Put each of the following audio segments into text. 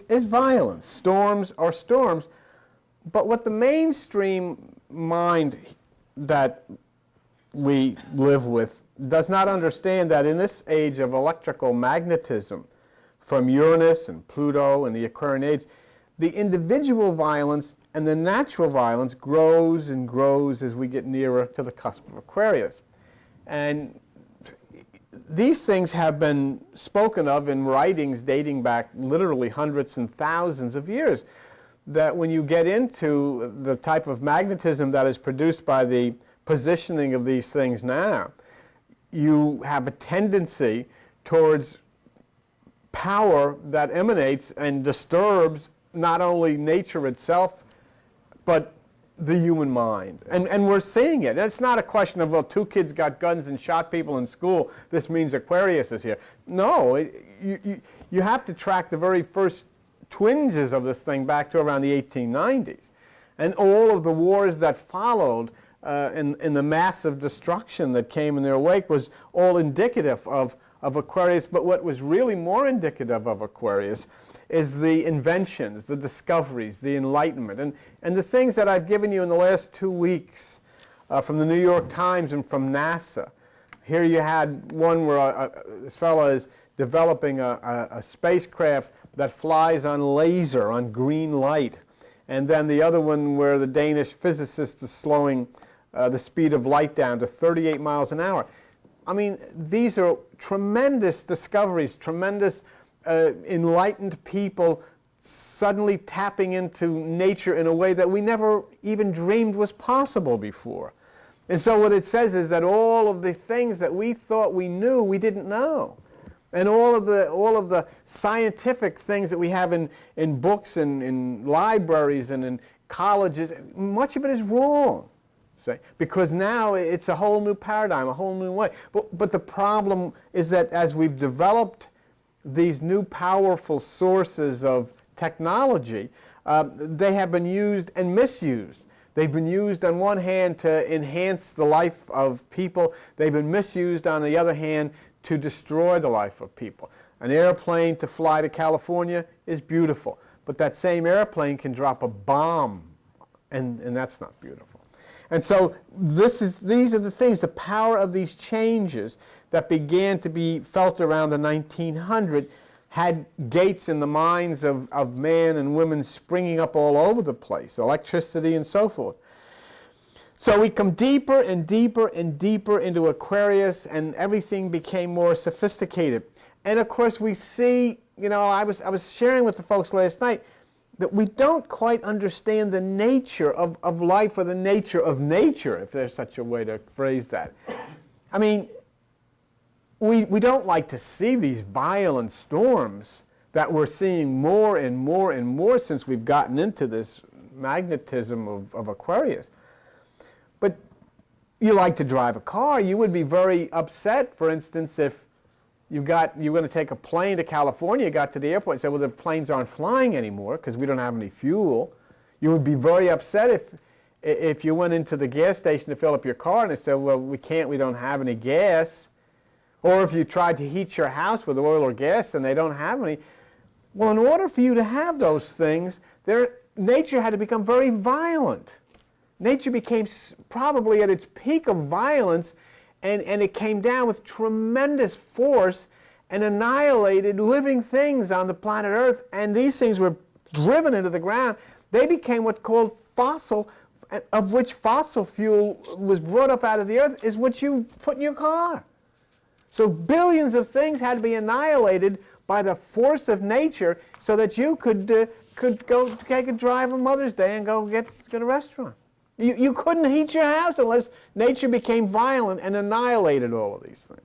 is violence. Storms are storms. But what the mainstream mind that we live with does not understand that in this age of electrical magnetism, from Uranus and Pluto and the Aquarian age, the individual violence and the natural violence grows and grows as we get nearer to the cusp of Aquarius. And these things have been spoken of in writings dating back literally hundreds and thousands of years, that when you get into the type of magnetism that is produced by the positioning of these things now, you have a tendency towards power that emanates and disturbs not only nature itself, but the human mind. And we're seeing it. And it's not a question of, well, two kids got guns and shot people in school, this means Aquarius is here. No, you have to track the very first twinges of this thing back to around the 1890s. And all of the wars that followed in the massive destruction that came in their wake was all indicative of Aquarius. But what was really more indicative of Aquarius is the inventions, the discoveries, the enlightenment, and the things that I've given you in the last 2 weeks from the New York Times and from NASA. Here you had one where this fellow is developing a spacecraft that flies on laser, on green light. And then the other one where the Danish physicist is slowing the speed of light down to 38 miles an hour. I mean, these are tremendous discoveries, tremendous enlightened people suddenly tapping into nature in a way that we never even dreamed was possible before. And so what it says is that all of the things that we thought we knew, we didn't know. And all of the scientific things that we have in books and in libraries and in colleges, much of it is wrong. Because now it's a whole new paradigm, a whole new way. But the problem is that as we've developed these new powerful sources of technology, they have been used and misused. They've been used on one hand to enhance the life of people. They've been misused on the other hand to destroy the life of people. An airplane to fly to California is beautiful, but that same airplane can drop a bomb, and that's not beautiful. And so these are the things, the power of these changes that began to be felt around the 1900 had gates in the minds of men and women springing up all over the place, electricity and so forth. So we come deeper and deeper and deeper into Aquarius, and everything became more sophisticated. And of course we see, you know, I was sharing with the folks last night that we don't quite understand the nature of life, or the nature of nature, if there's such a way to phrase that. I mean, we don't like to see these violent storms that we're seeing more and more and more since we've gotten into this magnetism of Aquarius. But you like to drive a car. You would be very upset, for instance, if you're going to take a plane to California, you got to the airport and said, well, the planes aren't flying anymore because we don't have any fuel. You would be very upset if you went into the gas station to fill up your car and they said, well, we don't have any gas. Or if you tried to heat your house with oil or gas and they don't have any. Well, in order for you to have those things, nature had to become very violent. Nature became probably at its peak of violence, and it came down with tremendous force and annihilated living things on the planet Earth. And these things were driven into the ground. They became what's called fossil, of which fossil fuel was brought up out of the earth, is what you put in your car. So billions of things had to be annihilated by the force of nature so that you could go take a drive on Mother's Day and go get a restaurant. You couldn't heat your house unless nature became violent and annihilated all of these things.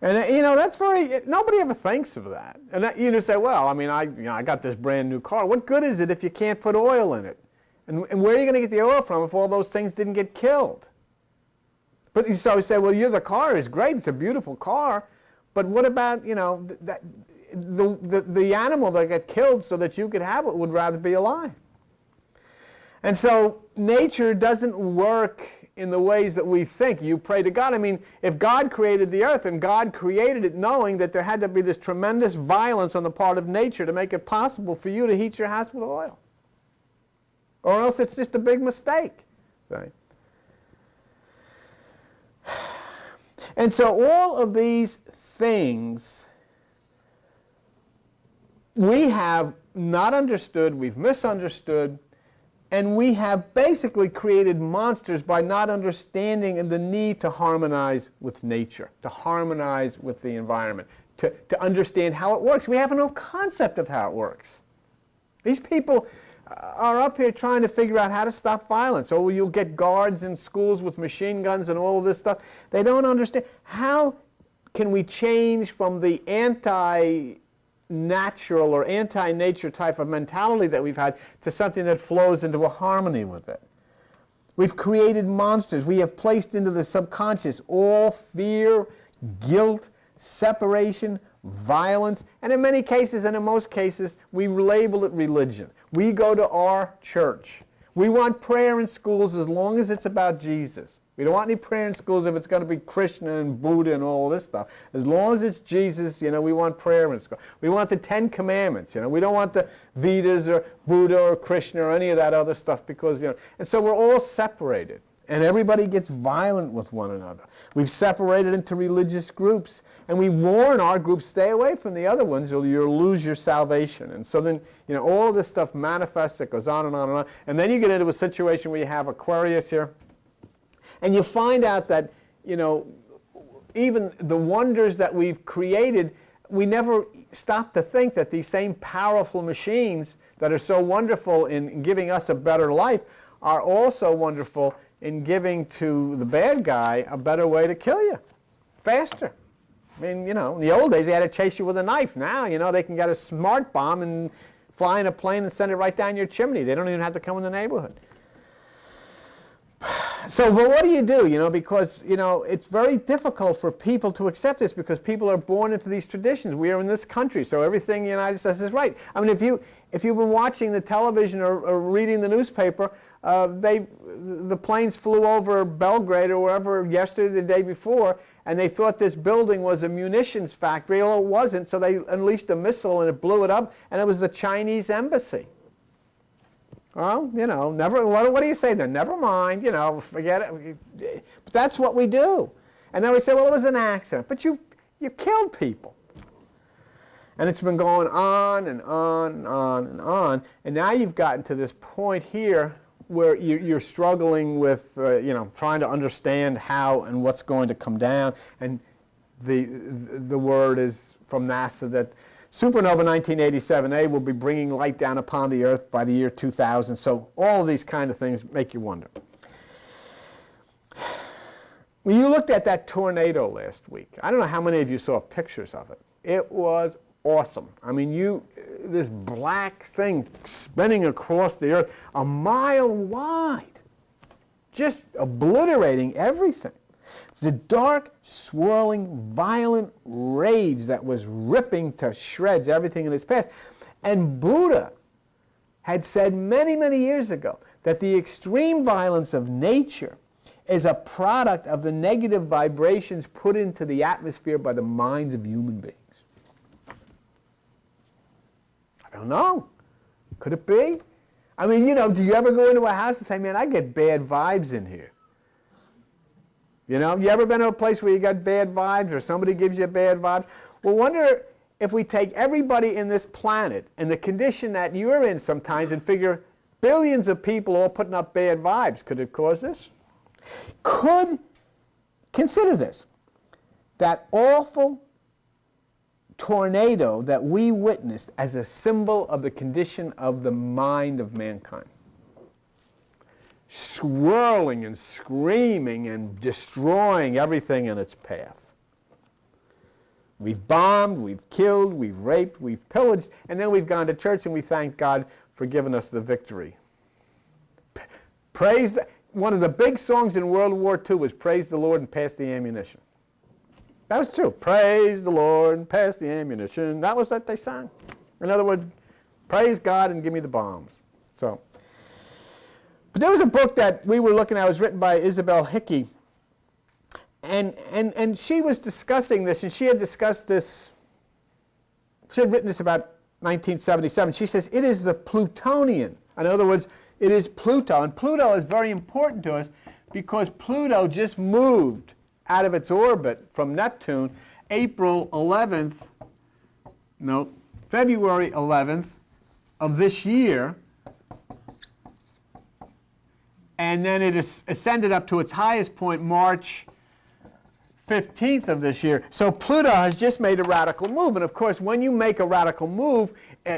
And you know, that's nobody ever thinks of that. And you just say, well, I mean, I got this brand new car. What good is it if you can't put oil in it? And where are you going to get the oil from if all those things didn't get killed? But so you say, well, the car is great. It's a beautiful car. But what about, you know, the animal that got killed so that you could have it would rather be alive? And so nature doesn't work in the ways that we think. You pray to God. I mean, if God created the earth and God created it knowing that there had to be this tremendous violence on the part of nature to make it possible for you to heat your house with oil. Or else it's just a big mistake. Right? And so all of these things we have not understood, we've misunderstood, and we have basically created monsters by not understanding the need to harmonize with nature, to harmonize with the environment, to understand how it works. We have no concept of how it works. These people are up here trying to figure out how to stop violence. Oh, you'll get guards in schools with machine guns and all of this stuff. They don't understand. How can we change from the anti-natural or anti-nature type of mentality that we've had to something that flows into a harmony with it? We've created monsters. We have placed into the subconscious all fear, guilt, separation, violence, and in many cases, and in most cases, we label it religion. We go to our church. We want prayer in schools as long as it's about Jesus. We don't want any prayer in schools if it's going to be Krishna and Buddha and all this stuff. As long as it's Jesus, you know, we want prayer in school. We want the 10 Commandments, you know. We don't want the Vedas or Buddha or Krishna or any of that other stuff because, you know, and so we're all separated. And everybody gets violent with one another. We've separated into religious groups, and we warn our groups, stay away from the other ones or you'll lose your salvation. And so then, you know, all this stuff manifests, it goes on and on and on. And then you get into a situation where you have Aquarius here, and you find out that, you know, even the wonders that we've created, we never stop to think that these same powerful machines that are so wonderful in giving us a better life are also wonderful in giving to the bad guy a better way to kill you, faster. I mean, you know, in the old days they had to chase you with a knife. Now, you know, they can get a smart bomb and fly in a plane and send it right down your chimney. They don't even have to come in the neighborhood. So, but what do? You know, because, you know, it's very difficult for people to accept this because people are born into these traditions. We are in this country, so everything in the United States is right. I mean, if you've been watching the television or reading the newspaper, the planes flew over Belgrade or wherever yesterday, the day before, and they thought this building was a munitions factory. Well, it wasn't, so they unleashed a missile and it blew it up, and it was the Chinese embassy. Well, you know, what do you say then? Never mind, you know, forget it. But that's what we do. And then we say, well, it was an accident. But you killed people. And it's been going on and on and on and on. And now you've gotten to this point here where you're struggling with, you know, trying to understand how and what's going to come down. And the word is from NASA that supernova 1987A will be bringing light down upon the Earth by the year 2000. So all of these kind of things make you wonder. When you looked at that tornado last week, I don't know how many of you saw pictures of it. It was awesome. I mean, this black thing spinning across the Earth a mile wide, just obliterating everything. The dark, swirling, violent rage that was ripping to shreds everything in its path. And Buddha had said many, many years ago that the extreme violence of nature is a product of the negative vibrations put into the atmosphere by the minds of human beings. I don't know. Could it be? I mean, you know, do you ever go into a house and say, man, I get bad vibes in here? You know, you ever been to a place where you got bad vibes or somebody gives you bad vibes? Well, wonder if we take everybody in this planet and the condition that you're in sometimes and figure billions of people all putting up bad vibes. Could it cause this? Consider this, that awful tornado that we witnessed as a symbol of the condition of the mind of mankind. Swirling and screaming and destroying everything in its path. We've bombed, we've killed, we've raped, we've pillaged, and then we've gone to church and we thank God for giving us the victory. One of the big songs in World War II was Praise the Lord and Pass the Ammunition. That was true. Praise the Lord and pass the ammunition. That was what they sang. In other words, praise God and give me the bombs. So, But there was a book that we were looking at, it was written by Isabel Hickey, and she was discussing this, and she had discussed this, she had written this about 1977. She says, it is the Plutonian. In other words, it is Pluto, and Pluto is very important to us because Pluto just moved out of its orbit from Neptune February 11th of this year, and then it ascended up to its highest point March 15th of this year. So Pluto has just made a radical move, and of course when you make a radical move,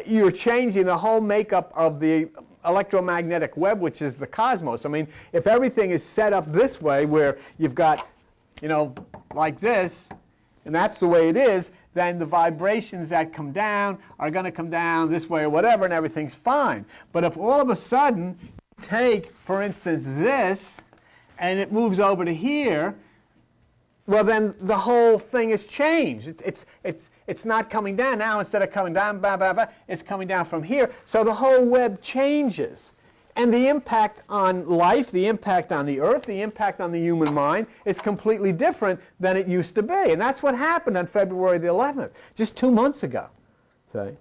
you're changing the whole makeup of the electromagnetic web, which is the cosmos. I mean, if everything is set up this way, where you've got, you know, like this, and that's the way it is, then the vibrations that come down are going to come down this way or whatever, and everything's fine. But if all of a sudden you take, for instance, this, and it moves over to here, well, then the whole thing is changed. It's not coming down. Now, instead of coming down, blah, blah, blah, it's coming down from here. So the whole web changes. And the impact on life, the impact on the earth, the impact on the human mind is completely different than it used to be. And that's what happened on February the 11th, just 2 months ago. See?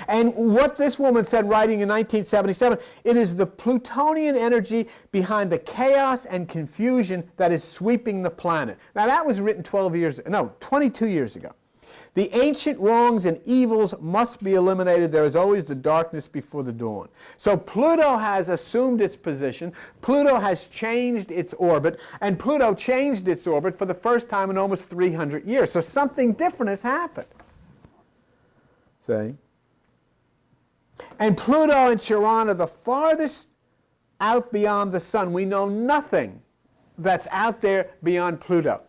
And what this woman said, writing in 1977, it is the Plutonian energy behind the chaos and confusion that is sweeping the planet. Now that was written 22 years ago. The ancient wrongs and evils must be eliminated. There is always the darkness before the dawn. So Pluto has assumed its position. Pluto has changed its orbit. And Pluto changed its orbit for the first time in almost 300 years. So something different has happened. See? And Pluto and Chiron are the farthest out beyond the sun. We know nothing that's out there beyond Pluto.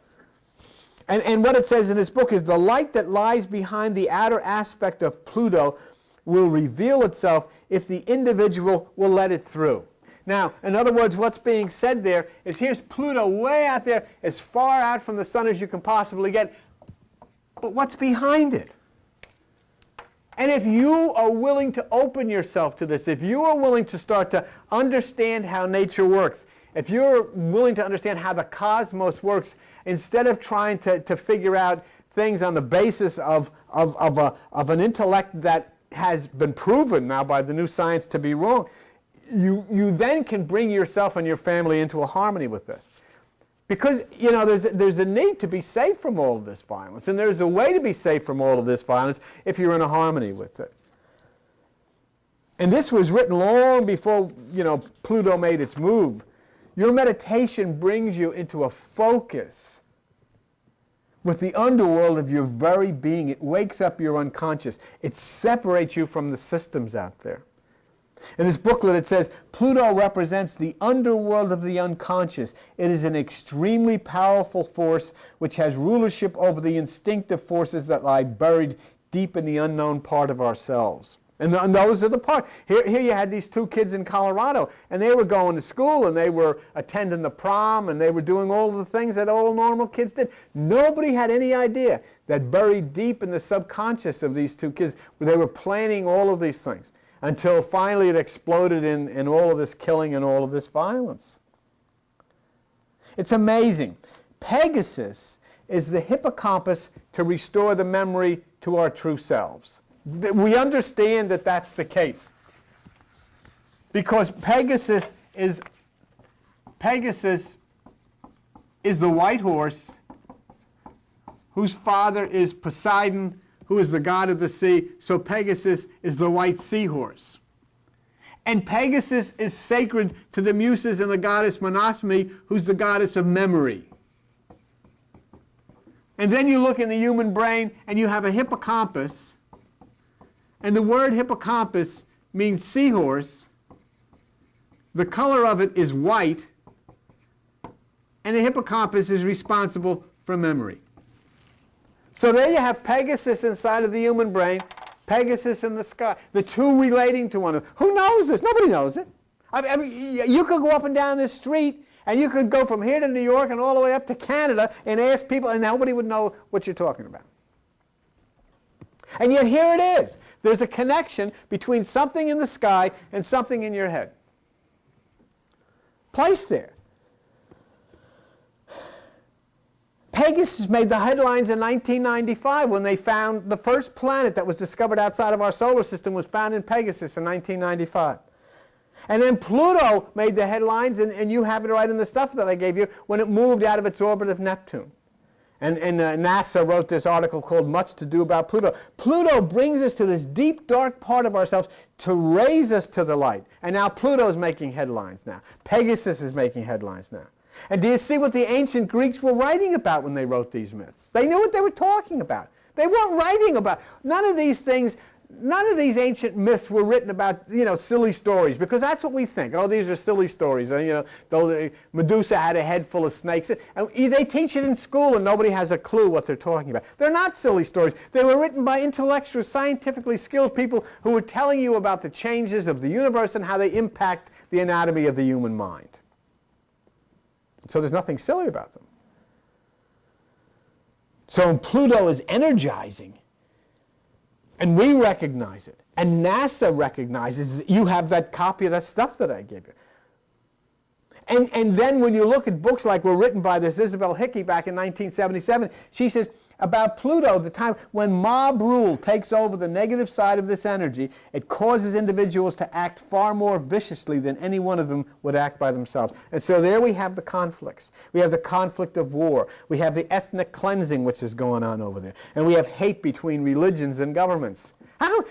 And what it says in this book is the light that lies behind the outer aspect of Pluto will reveal itself if the individual will let it through. Now, in other words, what's being said there is here's Pluto way out there, as far out from the sun as you can possibly get. But what's behind it? And if you are willing to open yourself to this, if you are willing to start to understand how nature works, if you're willing to understand how the cosmos works, instead of trying to figure out things on the basis of an intellect that has been proven now by the new science to be wrong, you then can bring yourself and your family into a harmony with this. Because, you know, there's a need to be safe from all of this violence, and there's a way to be safe from all of this violence if you're in a harmony with it. And this was written long before, you know, Pluto made its move. Your meditation brings you into a focus with the underworld of your very being. It wakes up your unconscious. It separates you from the systems out there. In this booklet it says, Pluto represents the underworld of the unconscious. It is an extremely powerful force which has rulership over the instinctive forces that lie buried deep in the unknown part of ourselves. And those are the parts. Here you had these two kids in Colorado, and they were going to school, and they were attending the prom, and they were doing all of the things that all normal kids did. Nobody had any idea that buried deep in the subconscious of these two kids, they were planning all of these things, until finally it exploded in all of this killing and all of this violence. It's amazing. Pegasus is the hippocampus to restore the memory to our true selves. We understand that that's the case, because Pegasus is the white horse whose father is Poseidon, who is the god of the sea. So Pegasus is the white seahorse. And Pegasus is sacred to the muses and the goddess Mnemosyne, who's the goddess of memory. And then you look in the human brain and you have a hippocampus. And the word hippocampus means seahorse. The color of it is white. And the hippocampus is responsible for memory. So there you have Pegasus inside of the human brain, Pegasus in the sky, the two relating to one another. Who knows this? Nobody knows it. I mean, you could go up and down this street, and you could go from here to New York and all the way up to Canada and ask people, and nobody would know what you're talking about. And yet here it is. There's a connection between something in the sky and something in your head. placed there. Pegasus made the headlines in 1995 when they found the first planet that was discovered outside of our solar system was found in Pegasus in 1995. And then Pluto made the headlines, and you have it right in the stuff that I gave you, when it moved out of its orbit of Neptune. And NASA wrote this article called Much to Do About Pluto. Pluto brings us to this deep, dark part of ourselves to raise us to the light. And now Pluto's making headlines now. Pegasus is making headlines now. And do you see what the ancient Greeks were writing about when they wrote these myths? They knew what they were talking about. They weren't writing about, none of these things, none of these ancient myths were written about, silly stories, because that's what we think. Oh, these are silly stories. Medusa had a head full of snakes. And they teach it in school and nobody has a clue what they're talking about. They're not silly stories. They were written by intellectual, scientifically skilled people who were telling you about the changes of the universe and how they impact the anatomy of the human mind. So there's nothing silly about them. So Pluto is energizing. And we recognize it. And NASA recognizes it. You have that copy of that stuff that I gave you. And then when you look at books like were written by this Isabel Hickey back in 1977, she says about Pluto, the time when mob rule takes over the negative side of this energy, it causes individuals to act far more viciously than any one of them would act by themselves. And so there we have the conflicts. We have the conflict of war. We have the ethnic cleansing which is going on over there. And we have hate between religions and governments. I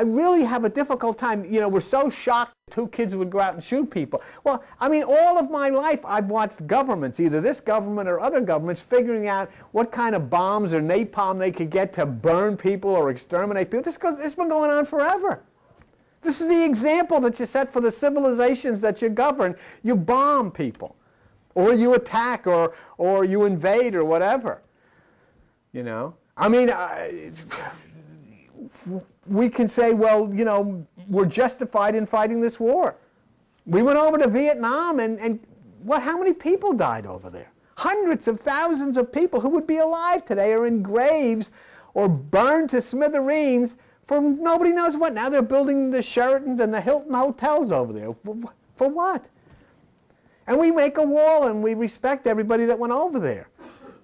really have a difficult time. We're so shocked two kids would go out and shoot people. Well, I mean, all of my life I've watched governments, either this government or other governments, figuring out what kind of bombs or napalm they could get to burn people or exterminate people. It's been going on forever. This is the example that you set for the civilizations that you govern. You bomb people, or you attack, or you invade, or whatever. I mean, we can say, well, we're justified in fighting this war. We went over to Vietnam, and how many people died over there? Hundreds of thousands of people who would be alive today are in graves or burned to smithereens for nobody knows what. Now they're building the Sheraton and the Hilton hotels over there. For what? And we make a wall and we respect everybody that went over there.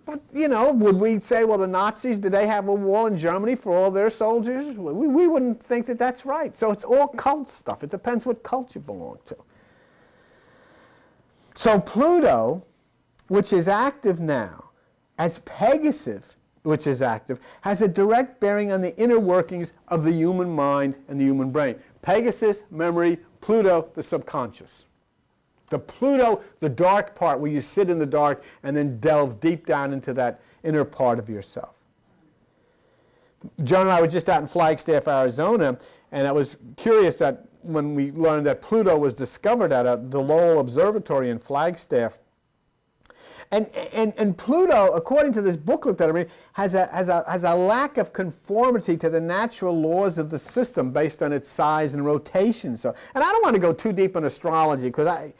But, would we say, well, the Nazis, did they have a wall in Germany for all their soldiers? We wouldn't think that that's right. So it's all cult stuff. It depends what cult you belong to. So Pluto, which is active now, as Pegasus, which is active, has a direct bearing on the inner workings of the human mind and the human brain. Pegasus, memory; Pluto, the subconscious. The Pluto, the dark part where you sit in the dark and then delve deep down into that inner part of yourself. John and I were just out in Flagstaff, Arizona, and I was curious that when we learned that Pluto was discovered at the Lowell Observatory in Flagstaff. And Pluto, according to this booklet that I read, has a lack of conformity to the natural laws of the system based on its size and rotation. So, and I don't want to go too deep in astrology because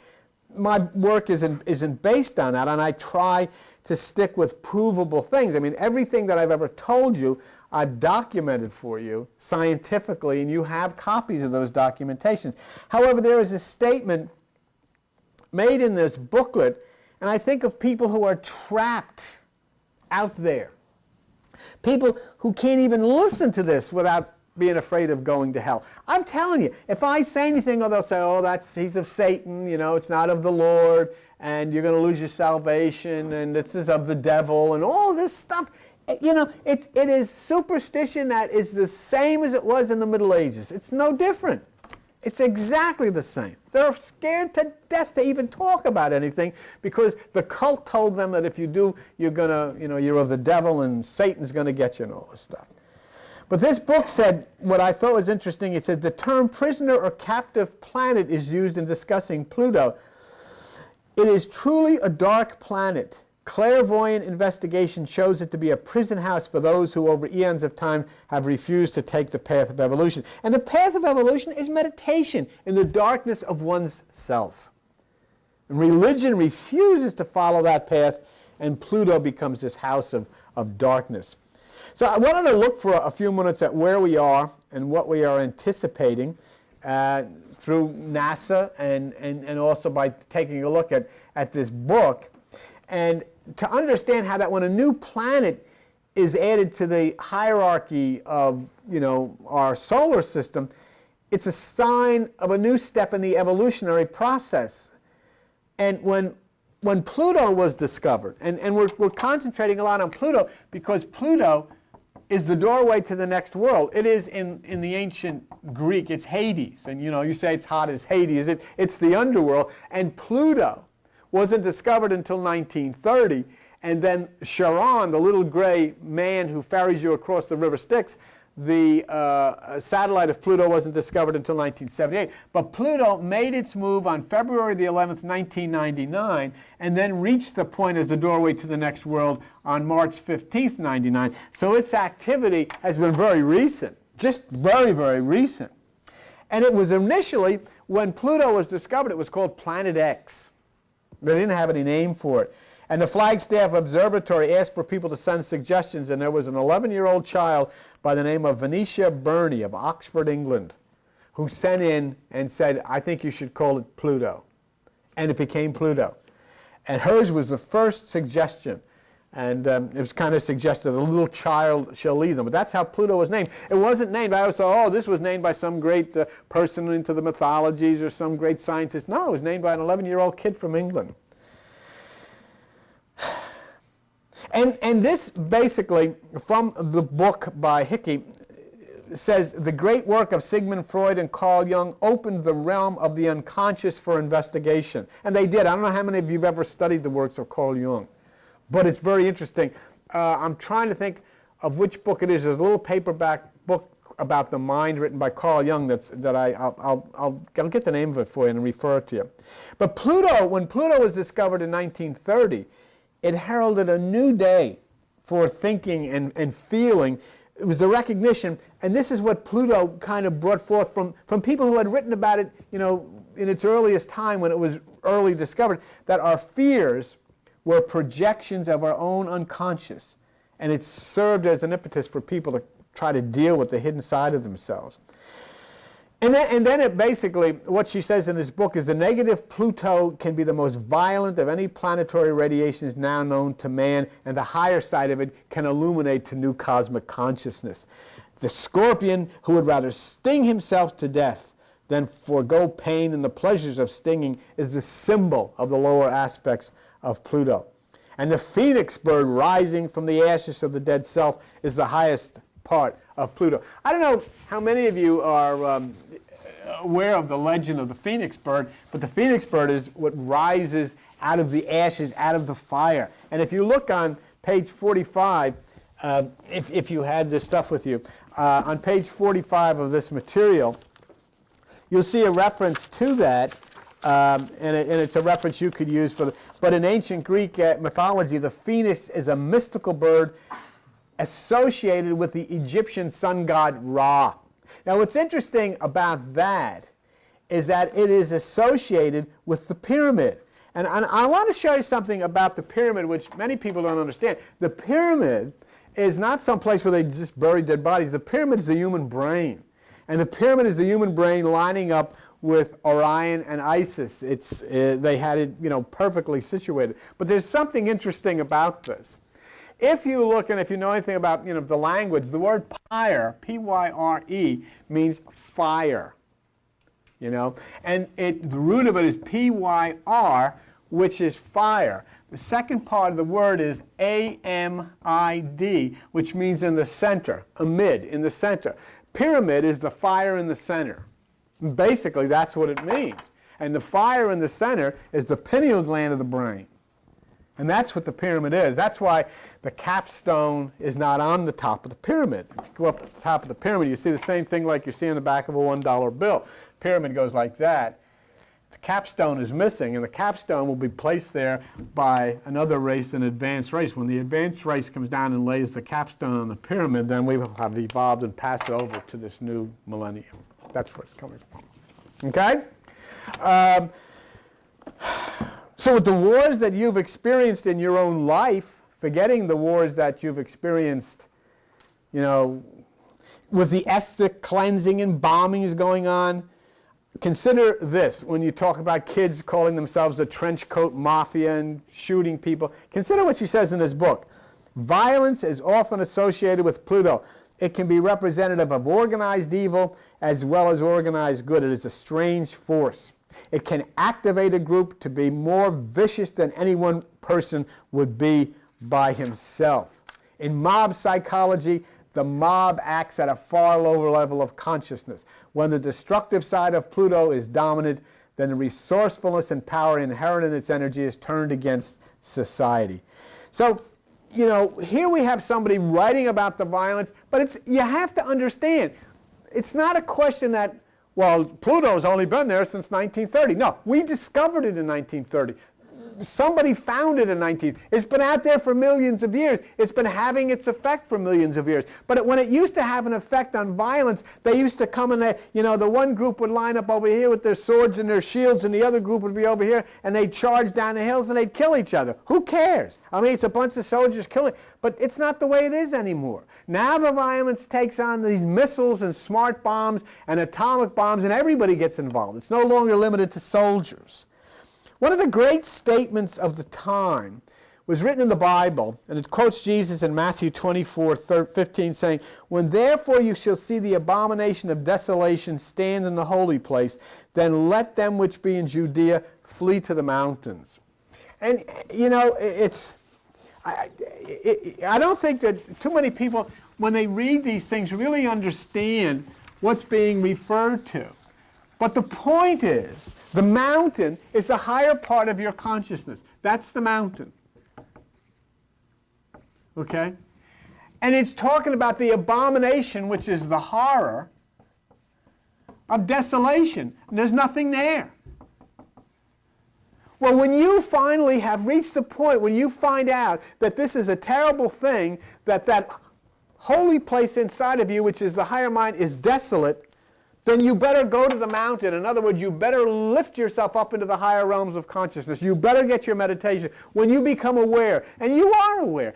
my work isn't based on that, and I try to stick with provable things. I mean, everything that I've ever told you, I've documented for you scientifically, and you have copies of those documentations. However, there is a statement made in this booklet, and I think of people who are trapped out there. People who can't even listen to this without being afraid of going to hell. I'm telling you, if I say anything, they'll say, oh, he's of Satan, it's not of the Lord, and you're going to lose your salvation, and this is of the devil, and all this stuff. It is superstition that is the same as it was in the Middle Ages. It's no different. It's exactly the same. They're scared to death to even talk about anything because the cult told them that if you do, you're you're of the devil and Satan's going to get you and all this stuff. But this book said, what I thought was interesting, it said the term prisoner or captive planet is used in discussing Pluto. It is truly a dark planet. Clairvoyant investigation shows it to be a prison house for those who over eons of time have refused to take the path of evolution. And the path of evolution is meditation in the darkness of one's self. And religion refuses to follow that path, and Pluto becomes this house of darkness. So I wanted to look for a few minutes at where we are and what we are anticipating. through NASA and also by taking a look at this book. And to understand how that when a new planet is added to the hierarchy of, our solar system, it's a sign of a new step in the evolutionary process. And when Pluto was discovered, and we're concentrating a lot on Pluto because Pluto is the doorway to the next world. It is in the ancient Greek, it's Hades. And you say it's hot as Hades. It's the underworld. And Pluto wasn't discovered until 1930. And then Charon, the little gray man who ferries you across the River Styx, the satellite of Pluto wasn't discovered until 1978. But Pluto made its move on February the 11th, 1999, and then reached the point as the doorway to the next world on March 15th, 99. So its activity has been very recent, just very, very recent. And it was initially, when Pluto was discovered, it was called Planet X. They didn't have any name for it. And the Flagstaff Observatory asked for people to send suggestions, and there was an 11-year-old child by the name of Venetia Burney of Oxford, England, who sent in and said, I think you should call it Pluto. And it became Pluto. And hers was the first suggestion. And it was kind of suggested a little child shall lead them. But that's how Pluto was named. It wasn't named, I always thought, oh, this was named by some great person into the mythologies or some great scientist. No, it was named by an 11-year-old kid from England. And this basically, from the book by Hickey, says the great work of Sigmund Freud and Carl Jung opened the realm of the unconscious for investigation. And they did. I don't know how many of you have ever studied the works of Carl Jung, but it's very interesting. I'm trying to think of which book it is. There's a little paperback book about the mind written by Carl Jung I'll get the name of it for you and refer it to you. But Pluto, when Pluto was discovered in 1930, it heralded a new day for thinking and feeling. It was the recognition, and this is what Pluto kind of brought forth from people who had written about it, in its earliest time when it was early discovered, that our fears were projections of our own unconscious, and it served as an impetus for people to try to deal with the hidden side of themselves. And then it basically, what she says in this book is the negative Pluto can be the most violent of any planetary radiations now known to man, and the higher side of it can illuminate to new cosmic consciousness. The scorpion who would rather sting himself to death than forego pain and the pleasures of stinging is the symbol of the lower aspects of Pluto. And the phoenix bird rising from the ashes of the dead self is the highest part of Pluto. I don't know how many of you are aware of the legend of the phoenix bird, but the phoenix bird is what rises out of the ashes, out of the fire. And if you look on page 45, if you had this stuff with you, on page 45 of this material, you'll see a reference to that, and it's a reference you could use for the, but in ancient Greek mythology, the phoenix is a mystical bird associated with the Egyptian sun god Ra. Now what's interesting about that is that it is associated with the pyramid. And I want to show you something about the pyramid which many people don't understand. The pyramid is not some place where they just bury dead bodies. The pyramid is the human brain. And the pyramid is the human brain lining up with Orion and Isis. They had it perfectly situated. But there's something interesting about this. If you look, and if you know anything about the language, the word pyre, P-Y-R-E, means fire. And the root of it is P-Y-R, which is fire. The second part of the word is A-M-I-D, which means in the center, amid, in the center. Pyramid is the fire in the center. Basically, that's what it means. And the fire in the center is the pineal gland of the brain. And that's what the pyramid is. That's why the capstone is not on the top of the pyramid. If you go up to the top of the pyramid, you see the same thing like you see on the back of a $1 bill. Pyramid goes like that. The capstone is missing, and the capstone will be placed there by another race, an advanced race. When the advanced race comes down and lays the capstone on the pyramid, then we will have evolved and passed it over to this new millennium. That's where it's coming from. Okay? So with the wars that you've experienced in your own life, forgetting the wars that you've experienced, with the ethnic cleansing and bombings going on, consider this when you talk about kids calling themselves the trench coat mafia and shooting people. Consider what she says in this book. Violence is often associated with Pluto. It can be representative of organized evil as well as organized good. It is a strange force. It can activate a group to be more vicious than any one person would be by himself. In mob psychology, the mob acts at a far lower level of consciousness. When the destructive side of Pluto is dominant, then the resourcefulness and power inherent in its energy is turned against society. So, you know, here we have somebody writing about the violence, but you have to understand, it's not a question that, well, Pluto's only been there since 1930. No, we discovered it in 1930. Somebody found it in It's been out there for millions of years. It's been having its effect for millions of years. But when it used to have an effect on violence, they used to come and the one group would line up over here with their swords and their shields, and the other group would be over here, and they'd charge down the hills and they'd kill each other. Who cares? I mean, it's a bunch of soldiers killing. But it's not the way it is anymore. Now the violence takes on these missiles and smart bombs and atomic bombs, and everybody gets involved. It's no longer limited to soldiers. One of the great statements of the time was written in the Bible, and it quotes Jesus in Matthew 24:15, saying, "When therefore you shall see the abomination of desolation stand in the holy place, then let them which be in Judea flee to the mountains." And, you know, I don't think that too many people, when they read these things, really understand what's being referred to. But the point is, the mountain is the higher part of your consciousness. That's the mountain. Okay? And it's talking about the abomination, which is the horror of desolation. And there's nothing there. Well, when you finally have reached the point, when you find out that this is a terrible thing, that holy place inside of you, which is the higher mind, is desolate, then you better go to the mountain. In other words, you better lift yourself up into the higher realms of consciousness. You better get your meditation. When you become aware, and you are aware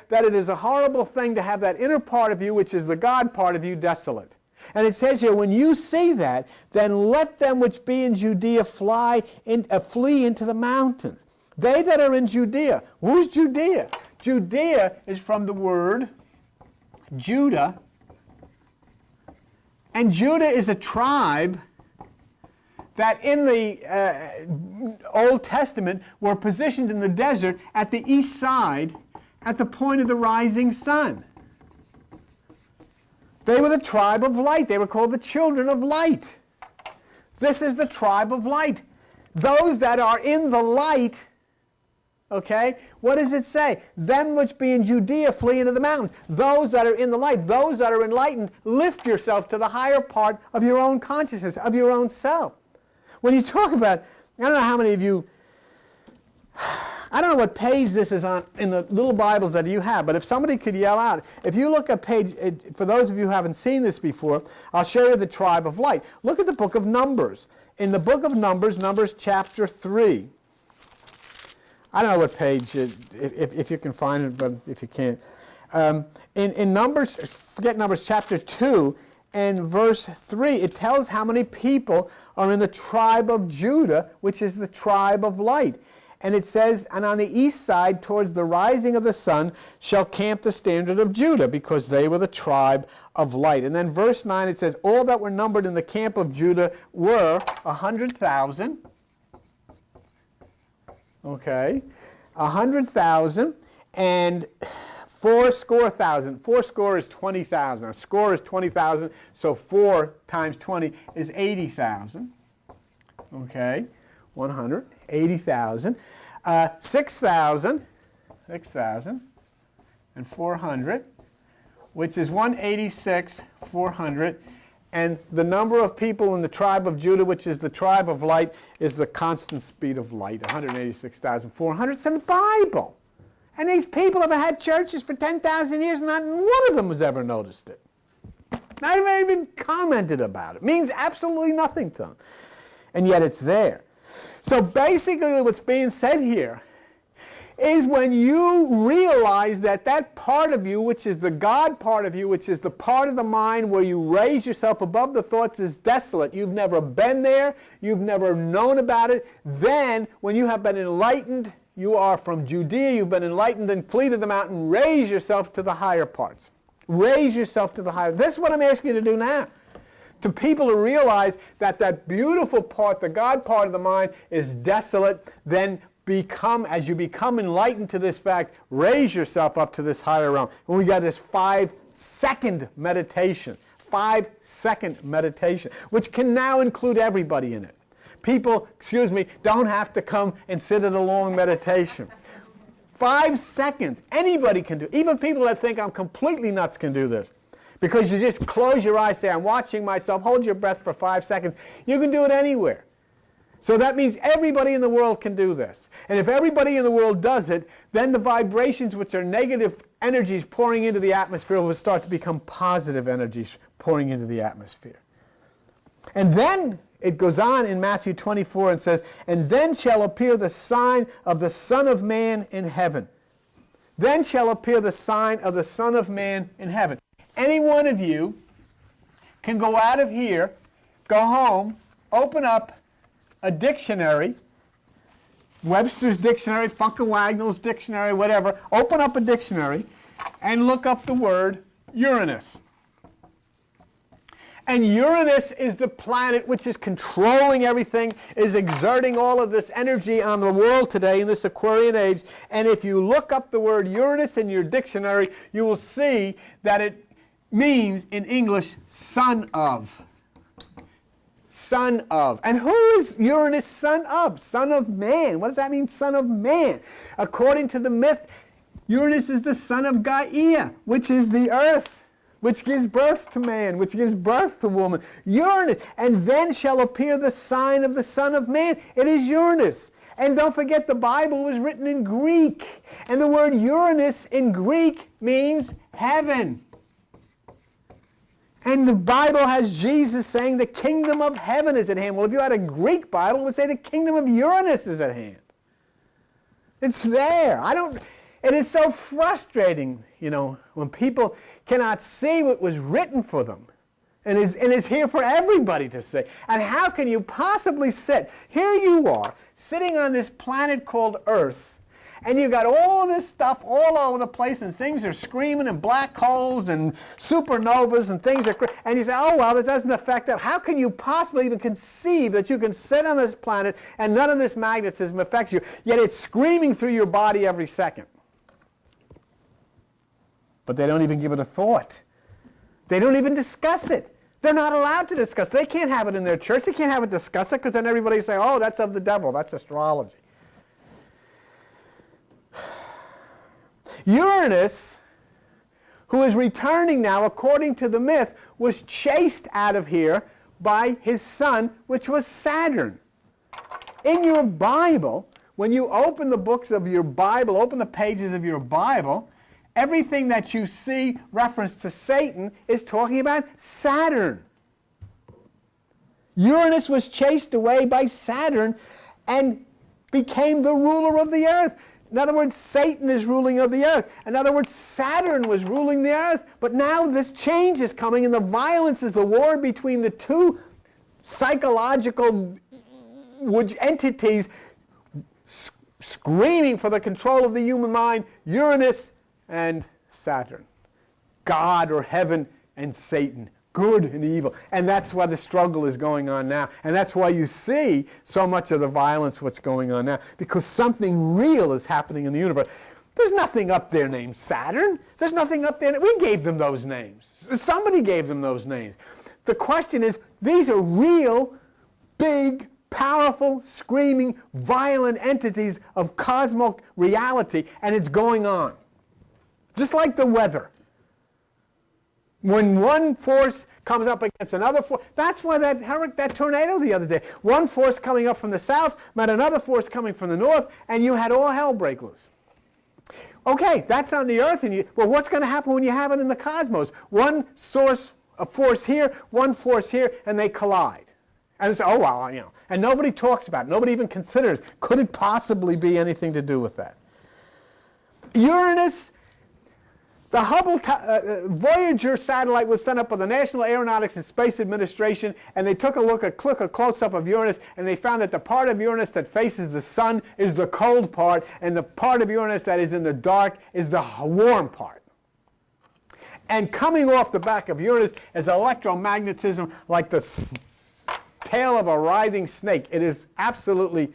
that it is a horrible thing to have that inner part of you, which is the God part of you, desolate. And it says here, when you see that, then let them which be in Judea flee into the mountains. They that are in Judea. Who's Judea? Judea is from the word Judah. And Judah is a tribe that in the Old Testament were positioned in the desert at the east side at the point of the rising sun. They were the tribe of light. They were called the children of light. This is the tribe of light. Those that are in the light, okay, what does it say? Them which be in Judea flee into the mountains. Those that are in the light, those that are enlightened, lift yourself to the higher part of your own consciousness, of your own self. When you talk about, I don't know how many of you, I don't know what page this is on in the little Bibles that you have, but if somebody could yell out, if you look at page, for those of you who haven't seen this before, I'll show you the tribe of light. Look at the book of Numbers. In the book of Numbers, Numbers chapter 3. I don't know what page, if you can find it, but if you can't. In Numbers, forget Numbers chapter 2, and verse 3, it tells how many people are in the tribe of Judah, which is the tribe of light. And it says, and on the east side, towards the rising of the sun, shall camp the standard of Judah, because they were the tribe of light. And then verse 9, it says, all that were numbered in the camp of Judah were 100,000. Okay, 100,000 and 80,000. 4 score is 20,000. A score is 20,000, so 4 times 20 is 80,000. Okay, 180,000. 6,000 and 400, which is 186,400. And the number of people in the tribe of Judah, which is the tribe of light, is the constant speed of light, 186,400. It's in the Bible. And these people have had churches for 10,000 years, and not one of them has ever noticed it. Not even commented about it. It means absolutely nothing to them. And yet it's there. So basically what's being said here is when you realize that that part of you, which is the God part of you, which is the part of the mind where you raise yourself above the thoughts, is desolate. You've never been there. You've never known about it. Then, when you have been enlightened, you are from Judea, you've been enlightened, then flee to the mountain, raise yourself to the higher parts. Raise yourself to the higher. This is what I'm asking you to do now. To people to realize that that beautiful part, the God part of the mind, is desolate, then as you become enlightened to this fact, raise yourself up to this higher realm. And we got this 5-second meditation, 5-second meditation, which can now include everybody in it. People, don't have to come and sit at a long meditation. 5 seconds, anybody can do. Even people that think I'm completely nuts can do this. Because you just close your eyes, say, I'm watching myself, hold your breath for 5 seconds. You can do it anywhere. So that means everybody in the world can do this. And if everybody in the world does it, then the vibrations, which are negative energies pouring into the atmosphere, will start to become positive energies pouring into the atmosphere. And then it goes on in Matthew 24 and says, and then shall appear the sign of the Son of Man in heaven. Then shall appear the sign of the Son of Man in heaven. Any one of you can go out of here, go home, open up a dictionary, Webster's dictionary, Funk and Wagnall's dictionary, whatever, open up a dictionary and look up the word Uranus. And Uranus is the planet which is controlling everything, is exerting all of this energy on the world today in this Aquarian age. And if you look up the word Uranus in your dictionary, you will see that it means in English son of. Son of. And who is Uranus son of? Son of man. What does that mean, son of man? According to the myth, Uranus is the son of Gaia, which is the earth, which gives birth to man, which gives birth to woman. Uranus. And then shall appear the sign of the Son of Man. It is Uranus. And don't forget, the Bible was written in Greek. And the word Uranus in Greek means heaven. And the Bible has Jesus saying the kingdom of heaven is at hand. Well, if you had a Greek Bible, it would say the kingdom of Uranus is at hand. It's there. It is so frustrating, when people cannot see what was written for them and is here for everybody to see. And how can you possibly sit? Here you are, sitting on this planet called Earth, and you got all this stuff all over the place, and things are screaming, and black holes, and supernovas, and things are... And you say, oh, well, that doesn't affect it. How can you possibly even conceive that you can sit on this planet and none of this magnetism affects you, yet it's screaming through your body every second? But they don't even give it a thought. They don't even discuss it. They're not allowed to discuss it. They can't have it in their church. They can't have it discuss it, because then everybody say, oh, that's of the devil. That's astrology. Uranus, who is returning now, according to the myth, was chased out of here by his son, which was Saturn. In your Bible, when you open the books of your Bible, open the pages of your Bible, everything that you see referenced to Satan is talking about Saturn. Uranus was chased away by Saturn and became the ruler of the earth. In other words, Satan is ruling of the earth. In other words, Saturn was ruling the earth. But now this change is coming, and the violence is the war between the two psychological entities screaming for the control of the human mind, Uranus and Saturn. God or heaven and Satan. Good and evil. And that's why the struggle is going on now. And that's why you see so much of the violence what's going on now. Because something real is happening in the universe. There's nothing up there named Saturn. There's nothing up there. We gave them those names. Somebody gave them those names. The question is, these are real, big, powerful, screaming, violent entities of cosmic reality. And it's going on. Just like the weather. When one force comes up against another force, that's why that tornado the other day, one force coming up from the south met another force coming from the north, and you had all hell break loose. Okay, that's on the earth, well, what's going to happen when you have it in the cosmos? One source, a force here, one force here, and they collide. And it's, oh, well, and nobody talks about it. Nobody even considers, could it possibly be anything to do with that? Uranus, the Hubble Voyager satellite was sent up by the National Aeronautics and Space Administration, and they took a close-up of Uranus, and they found that the part of Uranus that faces the sun is the cold part, and the part of Uranus that is in the dark is the warm part. And coming off the back of Uranus is electromagnetism like the tail of a writhing snake. It is absolutely,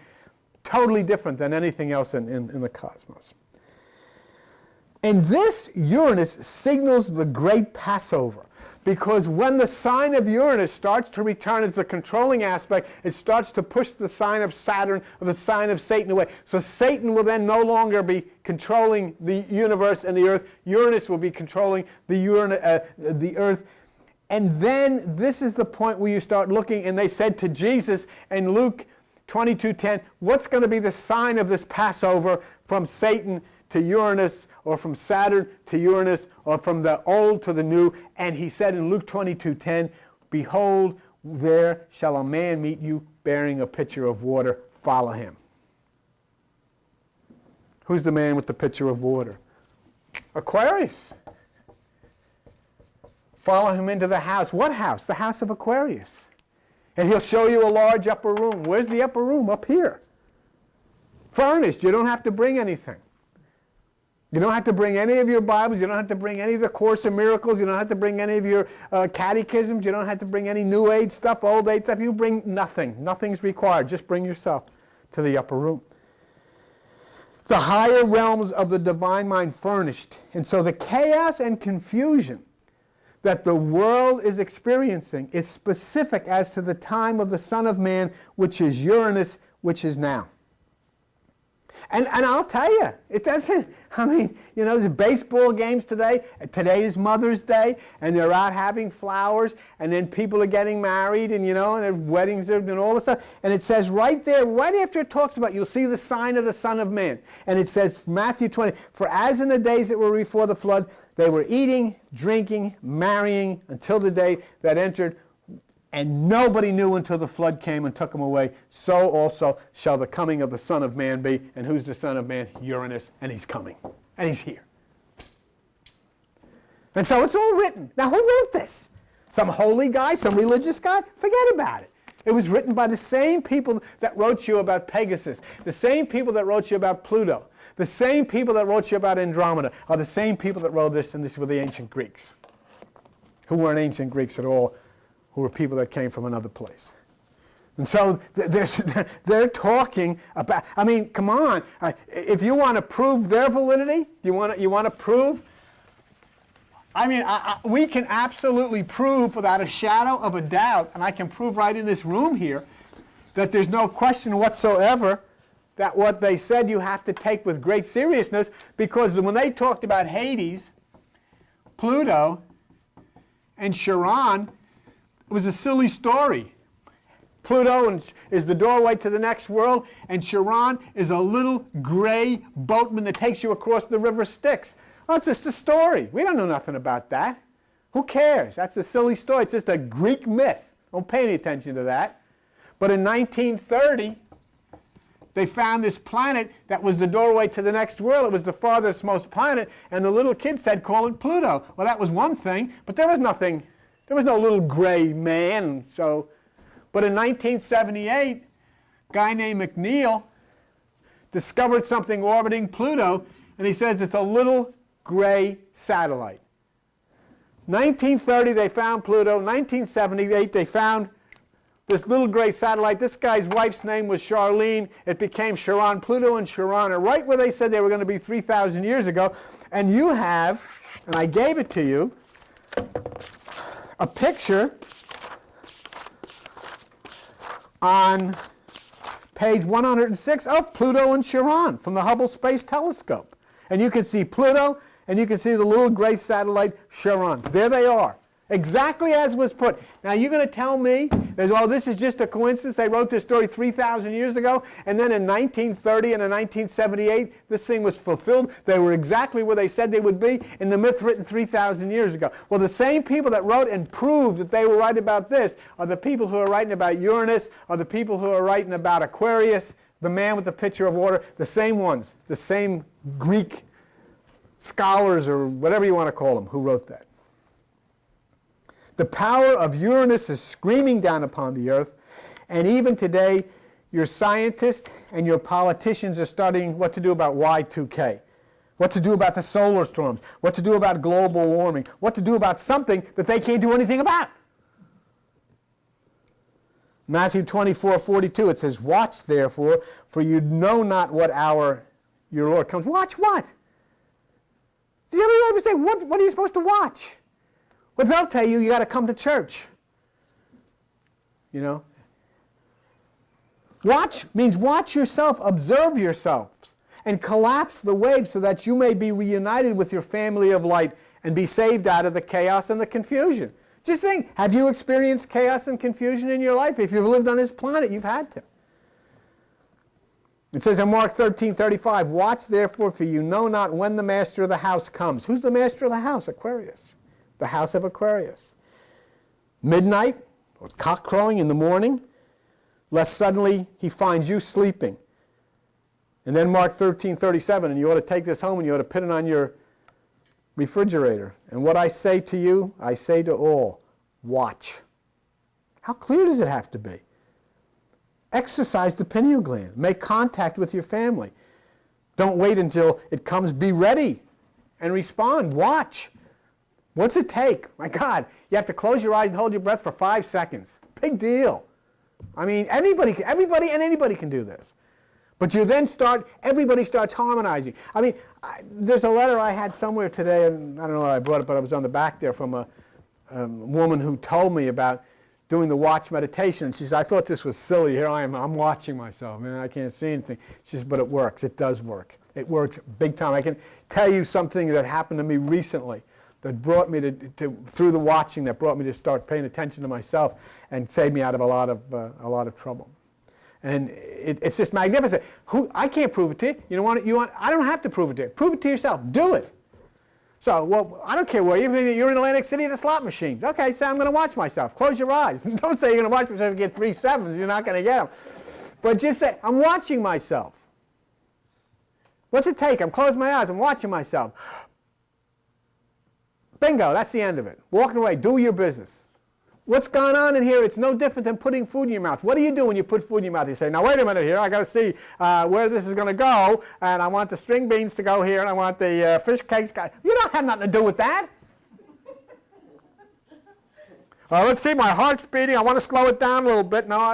totally different than anything else in the cosmos. And this Uranus signals the great Passover, because when the sign of Uranus starts to return as the controlling aspect, it starts to push the sign of Saturn or the sign of Satan away. So Satan will then no longer be controlling the universe and the earth. Uranus will be controlling the earth. And then this is the point where you start looking, and they said to Jesus in Luke 22:10, what's going to be the sign of this Passover from Satan to Uranus, or from Saturn to Uranus, or from the old to the new? And he said in Luke 22:10, behold, there shall a man meet you bearing a pitcher of water. Follow him. Who's the man with the pitcher of water? Aquarius. Follow him into the house. What house? The house of Aquarius. And he'll show you a large upper room. Where's the upper room? Up here. Furnished. You don't have to bring anything. You don't have to bring any of your Bibles. You don't have to bring any of the Course in Miracles. You don't have to bring any of your catechisms. You don't have to bring any New Age stuff, Old Age stuff. You bring nothing. Nothing's required. Just bring yourself to the upper room. The higher realms of the divine mind furnished. And so the chaos and confusion that the world is experiencing is specific as to the time of the Son of Man, which is Uranus, which is now. And I'll tell you, it doesn't, I mean, you know, there's baseball games today. Today is Mother's Day, and they're out having flowers, and then people are getting married, and, you know, and their weddings are doing all this stuff. And it says right there, right after it talks about, you'll see the sign of the Son of Man. And it says, Matthew 20, for as in the days that were before the flood, they were eating, drinking, marrying, until the day that entered, and nobody knew until the flood came and took them away. So also shall the coming of the Son of Man be. And who's the Son of Man? Uranus. And he's coming. And he's here. And so it's all written. Now, who wrote this? Some holy guy? Some religious guy? Forget about it. It was written by the same people that wrote you about Pegasus, the same people that wrote you about Pluto, the same people that wrote you about Andromeda, are the same people that wrote this, and these were the ancient Greeks, who weren't ancient Greeks at all, who were people that came from another place. And so they're talking about, I mean, come on, if you want to prove their validity, you want to prove, I mean, we can absolutely prove without a shadow of a doubt, and I can prove right in this room here, that there's no question whatsoever that what they said you have to take with great seriousness, because when they talked about Hades, Pluto, and Charon, it was a silly story. Pluto is the doorway to the next world, and Charon is a little gray boatman that takes you across the river Styx. Oh, it's just a story. We don't know nothing about that. Who cares? That's a silly story. It's just a Greek myth. Don't pay any attention to that. But in 1930, they found this planet that was the doorway to the next world. It was the farthest most planet, and the little kid said, call it Pluto. Well, that was one thing, but there was nothing. There was no little gray man. So, but in 1978, a guy named McNeil discovered something orbiting Pluto, and he says it's a little gray satellite. 1930, they found Pluto. 1978, they found this little gray satellite. This guy's wife's name was Charlene. It became Charon. Pluto and Charon are right where they said they were going to be 3,000 years ago. And you have, and I gave it to you, a picture on page 106 of Pluto and Charon from the Hubble Space Telescope. And you can see Pluto, and you can see the little gray satellite Charon. There they are, exactly as was put. Now you're going to tell me that, oh, this is just a coincidence. They wrote this story 3,000 years ago, and then in 1930 and in 1978, this thing was fulfilled. They were exactly where they said they would be in the myth written 3,000 years ago. Well, the same people that wrote and proved that they were right about this are the people who are writing about Uranus, are the people who are writing about Aquarius, the man with the pitcher of water, the same ones, the same Greek scholars, or whatever you want to call them, who wrote that. The power of Uranus is screaming down upon the earth, and even today, your scientists and your politicians are studying what to do about Y2K, what to do about the solar storms, what to do about global warming, what to do about something that they can't do anything about. Matthew 24:42, it says, "Watch therefore, for you know not what hour your Lord comes." Watch what? Does anybody ever say, what are you supposed to watch? Well, they'll tell you, you got to come to church. You know? Watch means watch yourself, observe yourselves, and collapse the waves so that you may be reunited with your family of light and be saved out of the chaos and the confusion. Just think, have you experienced chaos and confusion in your life? If you've lived on this planet, you've had to. It says in Mark 13:35, "Watch therefore, for you know not when the master of the house comes." Who's the master of the house? Aquarius. The house of Aquarius. Midnight, or cock crowing in the morning, lest suddenly he finds you sleeping. And then Mark 13:37, and you ought to take this home and you ought to put it on your refrigerator. "And what I say to you, I say to all, watch." How clear does it have to be? Exercise the pineal gland. Make contact with your family. Don't wait until it comes. Be ready and respond. Watch. What's it take? My God, you have to close your eyes and hold your breath for 5 seconds. Big deal. I mean, everybody and anybody can do this. But you then everybody starts harmonizing. I mean, there's a letter I had somewhere today, and I don't know where I brought it, but it was on the back there from a woman who told me about doing the watch meditation. She says, "I thought this was silly. Here I am. I'm watching myself. Man, I can't see anything." She says, "But it works. It does work. It works big time. I can tell you something that happened to me recently that brought me through the watching, that brought me to start paying attention to myself and saved me out of a lot of trouble." And it's just magnificent. I can't prove it to you. I don't have to prove it to you. Prove it to yourself. Do it. So, well, I don't care where you're in Atlantic City at a slot machine. Okay, say I'm going to watch myself. Close your eyes. Don't say you're going to watch yourself and get 3 sevens. You're not going to get them. But just say, I'm watching myself. What's it take? I'm closing my eyes. I'm watching myself. Bingo, that's the end of it. Walking away. Do your business. What's going on in here? It's no different than putting food in your mouth. What do you do when you put food in your mouth? You say, "Now wait a minute here. I got to see where this is going to go, and I want the string beans to go here, and I want the fish cakes." You don't have nothing to do with that. Well, let's see, my heart's beating. I want to slow it down a little bit. No,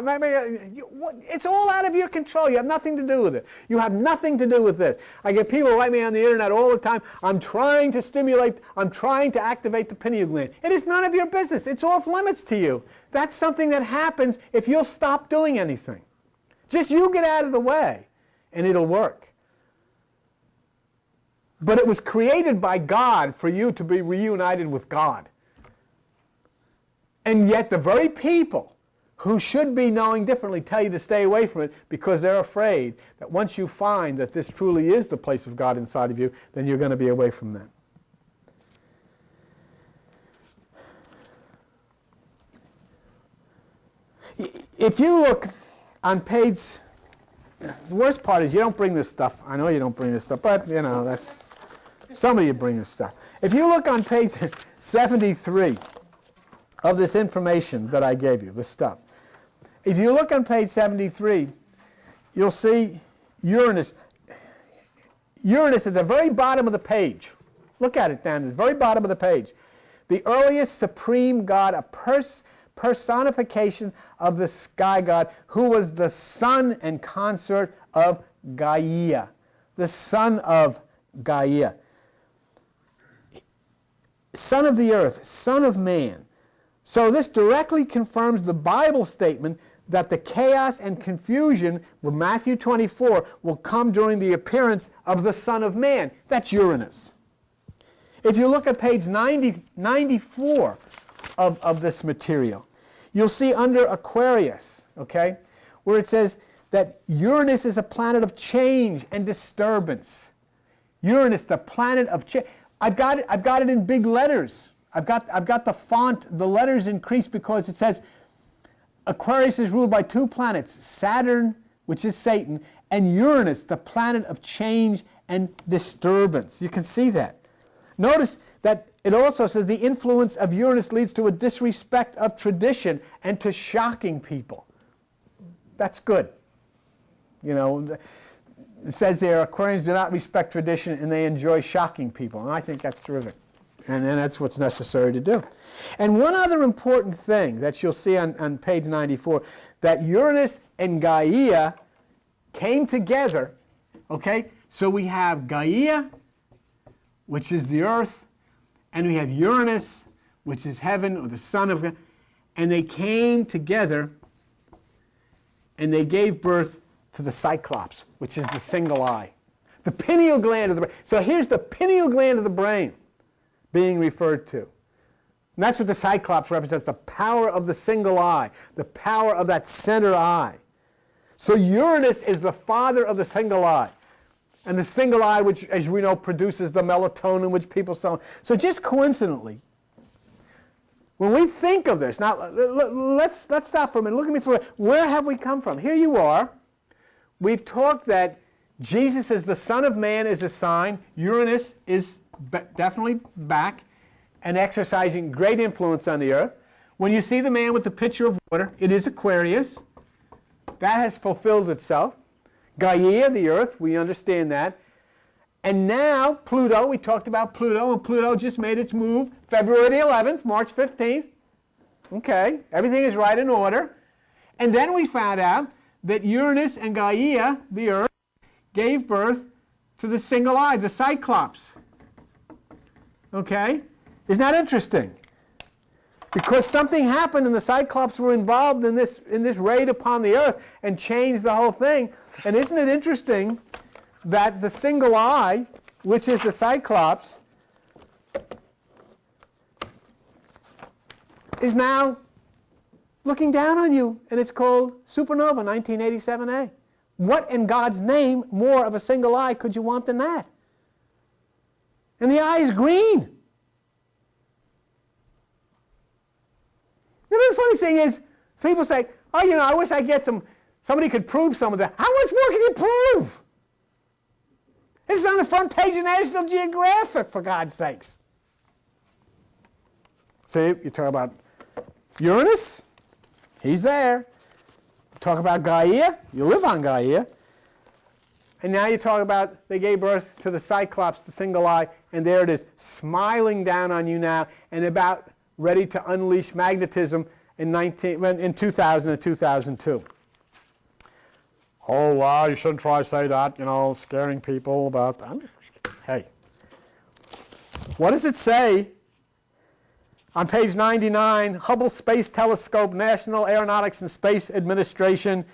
it's all out of your control. You have nothing to do with it. You have nothing to do with this. I get people write me on the internet all the time. I'm trying to activate the pineal gland. It is none of your business. It's off limits to you. That's something that happens if you'll stop doing anything. Just you get out of the way, and it'll work. But it was created by God for you to be reunited with God. And yet the very people who should be knowing differently tell you to stay away from it because they're afraid that once you find that this truly is the place of God inside of you, then you're going to be away from that. If you look on page, the worst part is you don't bring this stuff. I know you don't bring this stuff, but you know, that's somebody you bring this stuff. If you look on page 73 of this information that I gave you, this stuff. If you look on page 73, you'll see Uranus. Uranus at the very bottom of the page. Look at it down at the very bottom of the page. The earliest supreme god, a personification of the sky god, who was the son and consort of Gaia. The son of Gaia. Son of the earth, son of man. So this directly confirms the Bible statement that the chaos and confusion with Matthew 24 will come during the appearance of the Son of Man. That's Uranus. If you look at page 94 of this material, you'll see under Aquarius, okay, where it says that Uranus is a planet of change and disturbance. Uranus, the planet of change. I've got it in big letters. I've got the font, the letters increased because it says Aquarius is ruled by 2 planets, Saturn, which is Satan, and Uranus, the planet of change and disturbance. You can see that. Notice that it also says the influence of Uranus leads to a disrespect of tradition and to shocking people. That's good. You know, it says there, Aquarians do not respect tradition and they enjoy shocking people. And I think that's terrific. And that's what's necessary to do. And one other important thing that you'll see on page 94, that Uranus and Gaia came together, okay? So we have Gaia, which is the earth, and we have Uranus, which is heaven, or the son of God, and they came together and they gave birth to the Cyclops, which is the single eye. The pineal gland of the brain. So here's the pineal gland of the brain being referred to. And that's what the Cyclops represents, the power of the single eye, the power of that center eye. So Uranus is the father of the single eye. And the single eye, which, as we know, produces the melatonin, which people sell. So just coincidentally, when we think of this, now let's stop for a minute. Look at me for a minute. Where have we come from? Here you are. We've talked that Jesus as the Son of Man is a sign. Uranus is definitely back and exercising great influence on the earth. When you see the man with the pitcher of water, it is Aquarius. That has fulfilled itself. Gaia, the earth, we understand that. And now Pluto, we talked about Pluto, and Pluto just made its move February the 11th, March 15th. Okay, everything is right in order. And then we found out that Uranus and Gaia, the earth, gave birth to the single eye, the Cyclops. Okay? Isn't that interesting? Because something happened and the Cyclops were involved in this raid upon the earth and changed the whole thing. And isn't it interesting that the single eye, which is the Cyclops, is now looking down on you, and it's called Supernova 1987A. What in God's name more of a single eye could you want than that? And the eye is green. You know, the funny thing is, people say, oh, you know, I wish I get somebody could prove some of that. How much more can you prove? This is on the front page of National Geographic, for God's sakes. See, you talk about Uranus, he's there. Talk about Gaia, you live on Gaia. And now you talk about they gave birth to the Cyclops, the single eye, and there it is, smiling down on you now and about ready to unleash magnetism in 2000 and 2002. Oh, wow, you shouldn't try to say that, you know, scaring people about that. Hey, what does it say on page 99, Hubble Space Telescope, National Aeronautics and Space Administration?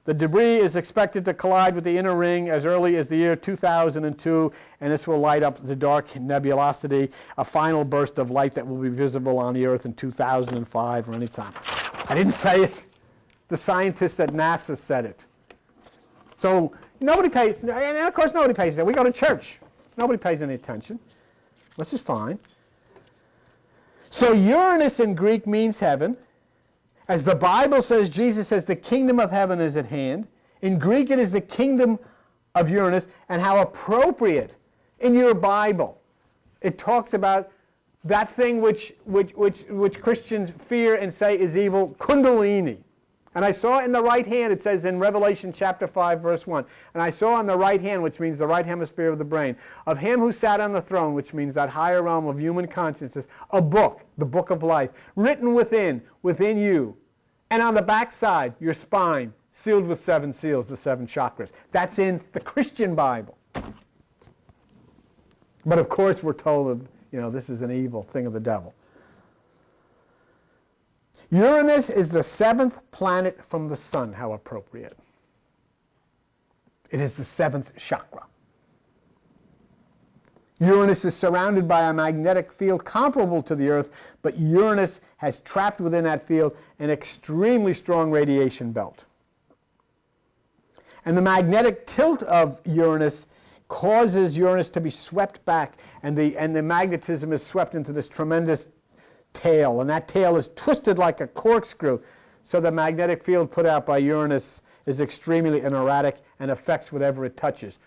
The debris is expected to collide with the inner ring as early as the year 2002, and this will light up the dark nebulosity, a final burst of light that will be visible on the Earth in 2005 or any time. I didn't say it. The scientists at NASA said it. So nobody pays, and of course nobody pays attention. We go to church. Nobody pays any attention, which is fine. So Uranus in Greek means heaven. As the Bible says, Jesus says, the kingdom of heaven is at hand. In Greek, it is the kingdom of Uranus. And how appropriate in your Bible. It talks about that thing which Christians fear and say is evil, Kundalini. And I saw in the right hand, it says in Revelation chapter 5, verse 1, and I saw on the right hand, which means the right hemisphere of the brain, of him who sat on the throne, which means that higher realm of human consciousness, a book, the book of life, written within you, and on the back side, your spine, sealed with 7 seals, the 7 chakras. That's in the Christian Bible. But of course, we're told that, you know, this is an evil thing of the devil. Uranus is the 7th planet from the sun. How appropriate. It is the 7th chakra. Uranus is surrounded by a magnetic field comparable to the Earth, but Uranus has trapped within that field an extremely strong radiation belt. And the magnetic tilt of Uranus causes Uranus to be swept back, and the magnetism is swept into this tremendous tail, and that tail is twisted like a corkscrew, so the magnetic field put out by Uranus is extremely erratic and affects whatever it touches.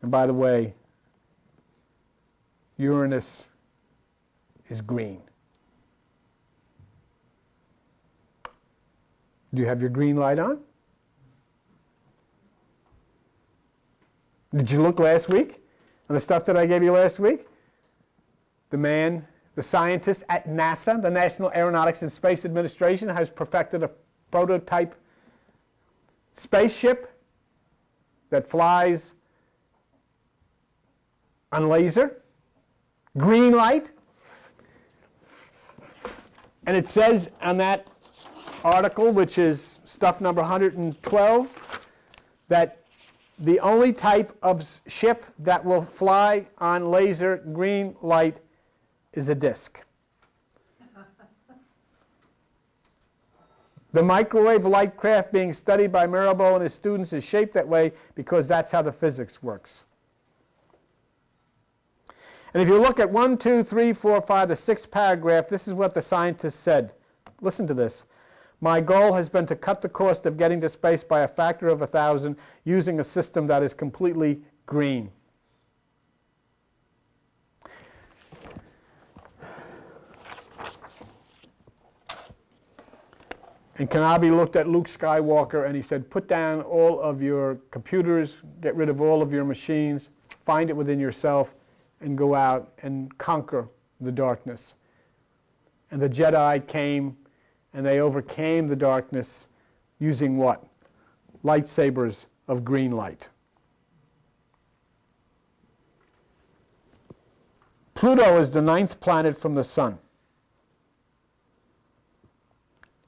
And by the way, Uranus is green. Do you have your green light on? Did you look last week on the stuff that I gave you last week? The scientist at NASA, the National Aeronautics and Space Administration, has perfected a prototype spaceship that flies on laser, green light. And it says on that article, which is stuff number 112, that the only type of ship that will fly on laser green light is a disk. The microwave light craft being studied by Mirabeau and his students is shaped that way because that's how the physics works. And if you look at 1, 2, 3, 4, 5, the sixth paragraph, this is what the scientist said. Listen to this. My goal has been to cut the cost of getting to space by a factor of 1,000 using a system that is completely green. And Kanabi looked at Luke Skywalker and he said, put down all of your computers, get rid of all of your machines, find it within yourself, and go out and conquer the darkness. And the Jedi came and they overcame the darkness using what? Lightsabers of green light. Pluto is the 9th planet from the sun.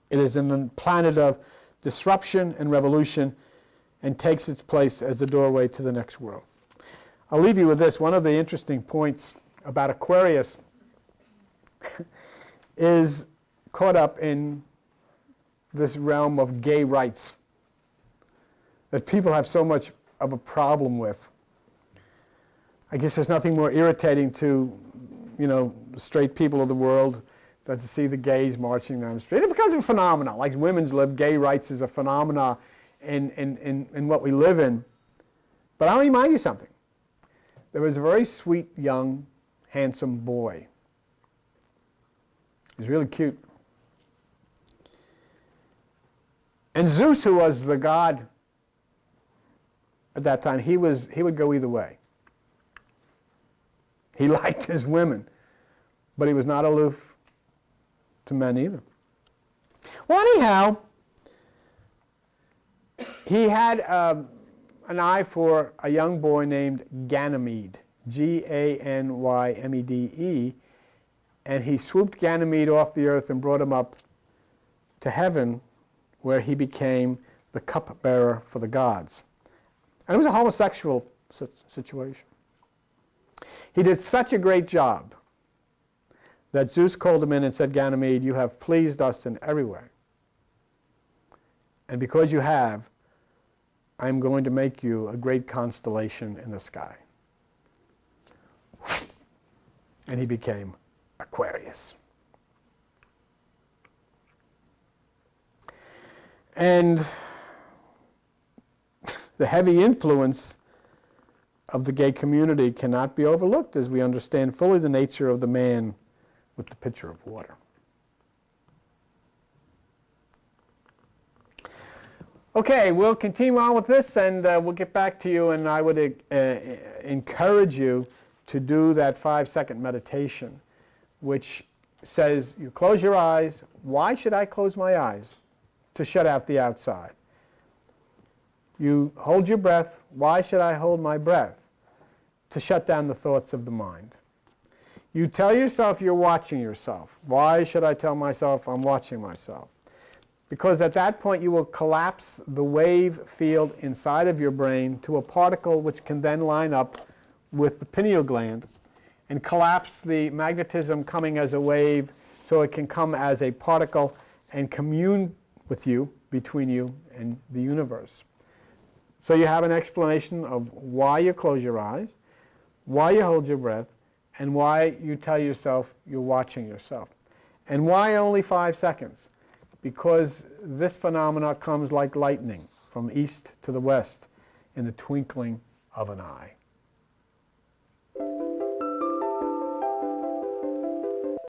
It is a planet of disruption and revolution and takes its place as the doorway to the next world. I'll leave you with this. One of the interesting points about Aquarius is caught up in this realm of gay rights that people have so much of a problem with. I guess there's nothing more irritating to, straight people of the world than to see the gays marching down the street. It becomes a phenomenon. Like women's lib, gay rights is a phenomenon in what we live in. But I'll remind you something. There was a very sweet, young, handsome boy. He was really cute. And Zeus, who was the god at that time, he would go either way. He liked his women, but he was not aloof to men either. Well, anyhow, he had an eye for a young boy named Ganymede, Ganymede, and he swooped Ganymede off the earth and brought him up to heaven, where he became the cupbearer for the gods. And it was a homosexual situation. He did such a great job that Zeus called him in and said, Ganymede, you have pleased us in every way. And because you have, I am going to make you a great constellation in the sky. And he became Aquarius. And the heavy influence of the gay community cannot be overlooked as we understand fully the nature of the man with the pitcher of water. Okay, we'll continue on with this, and we'll get back to you, and I would encourage you to do that 5-second meditation, which says, you close your eyes. Why should I close my eyes? To shut out the outside. You hold your breath. Why should I hold my breath? To shut down the thoughts of the mind. You tell yourself you're watching yourself. Why should I tell myself I'm watching myself? Because at that point you will collapse the wave field inside of your brain to a particle which can then line up with the pineal gland and collapse the magnetism coming as a wave so it can come as a particle and commune with you, between you and the universe. So you have an explanation of why you close your eyes, why you hold your breath, and why you tell yourself you're watching yourself. And why only 5 seconds? Because this phenomena comes like lightning from east to the west in the twinkling of an eye.